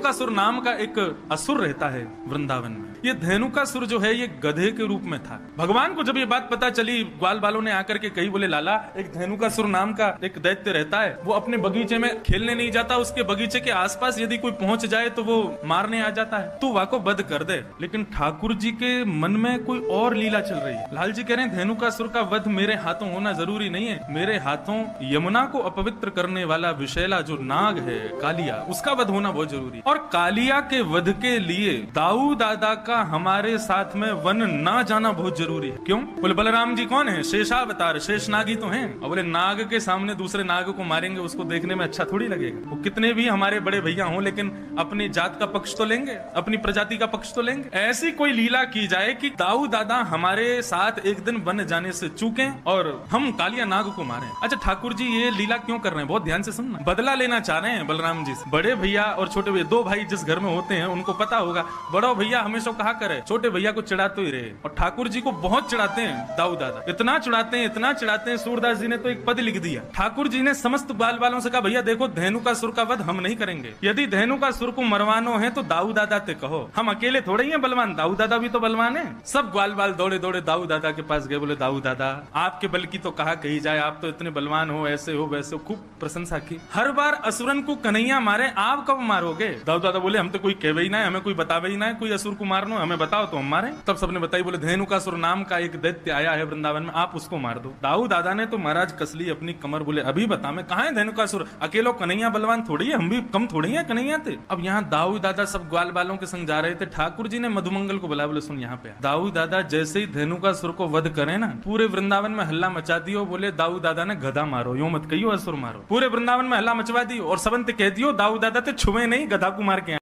धेनुकासुर नाम का एक असुर रहता है वृंदावन में। ये धेनुकासुर जो है ये गधे के रूप में था। भगवान को जब ये बात पता चली, ग्वाल बालों ने आकर के कही, बोले लाला एक धेनुकासुर नाम का एक दैत्य रहता है, वो अपने बगीचे में खेलने नहीं जाता, उसके बगीचे के आसपास यदि कोई पहुंच जाए तो वो मारने आ जाता है, तू वाको बद कर दे। लेकिन ठाकुर जी के मन में कोई और लीला चल रही है। लाल जी कह रहे हैं धेनुकासुर का वध मेरे हाथों होना जरूरी नहीं है, मेरे हाथों यमुना को अपवित्र करने वाला विशैला जो नाग है कालिया, उसका वध होना बहुत जरूरी है। और कालिया के वध के लिए दाऊ दादा का हमारे साथ में वन ना जाना बहुत जरूरी है। क्यों? बोले बलराम जी कौन है? शेषावतार, शेष नाग ही तो हैं। और बोले नाग के सामने दूसरे नाग को मारेंगे, उसको देखने में अच्छा थोड़ी लगेगा। वो कितने भी हमारे बड़े भैया हों, लेकिन अपनी जात का पक्ष तो लेंगे, अपनी प्रजाति का पक्ष तो लेंगे। ऐसी कोई लीला की जाए कि दाऊ दादा हमारे साथ एक दिन वन जाने से चूके और हम कालिया नाग को मारे। अच्छा ठाकुर जी ये लीला क्यों कर रहे हैं? बहुत ध्यान से सुनना। बदला लेना चाह रहे हैं बलराम जी से। बड़े भैया और छोटे भैया, दो भाई जिस घर में होते हैं उनको पता होगा, बड़ा भैया हमेशा कहा करे छोटे भैया को चिढ़ाते ही रहे। और ठाकुर जी को बहुत चिढ़ाते हैं दाऊ दादा, इतना चिढ़ाते हैं, इतना चिढ़ाते हैं, सूरदास जी ने तो एक पद लिख दिया। ठाकुर जी ने समस्त बाल बालों से कहा भैया देखो धेनुकासुर का वध हम नहीं करेंगे, यदि धेनुकासुर को मरवानो है तो दाऊ दादा ते कहो, हम अकेले थोड़े ही हैं बलवान, दाऊ दादा भी तो बलवान है। सब ग्वाल बाल दौड़े दौड़े दाऊ दादा के पास गए, बोले दाऊ दादा आपके बल की तो कहा कही जाए, आप तो इतने बलवान हो, ऐसे हो वैसे हो, खूब प्रशंसा की। हर बार असुरन को कन्हैया मारे, आप कब मारोगे? दाऊ दादा बोले हम तो कोई कहवे ही ना है, हमें कोई बतावे ही ना है, कोई असुर को मारनो, हमें बताओ तो हम मारे। तब सबने बताई, बोले धेनुकासुर नाम का एक दैत्य आया है वृंदावन में, आप उसको मार दो। दाऊ दादा ने तो महाराज कस ली अपनी कमर, बोले अभी बता मैं कहाँ है धेनुकासुर, अकेलो कन्हैया बलवान थोड़ी है, हम भी कम थोड़ी है कन्हैया थे। अब यहाँ दाऊ दादा सब ग्वाल बालों के संग जा रहे थे, ठाकुर जी ने मधुमंगल को बुलाया, बोले सुन यहाँ पे। दाऊ दादा जैसे ही धेनुकासुर को वध करे ना, पूरे वृंदावन में हल्ला मचा दियो, बोले दाऊ दादा ने गधा मारो, यूं मत कहियो असुर मारो। पूरे वृंदावन में हल्ला मचवा दियो और सबंत कह दियो दाऊ दादा ते छुए नहीं, गधा को मार के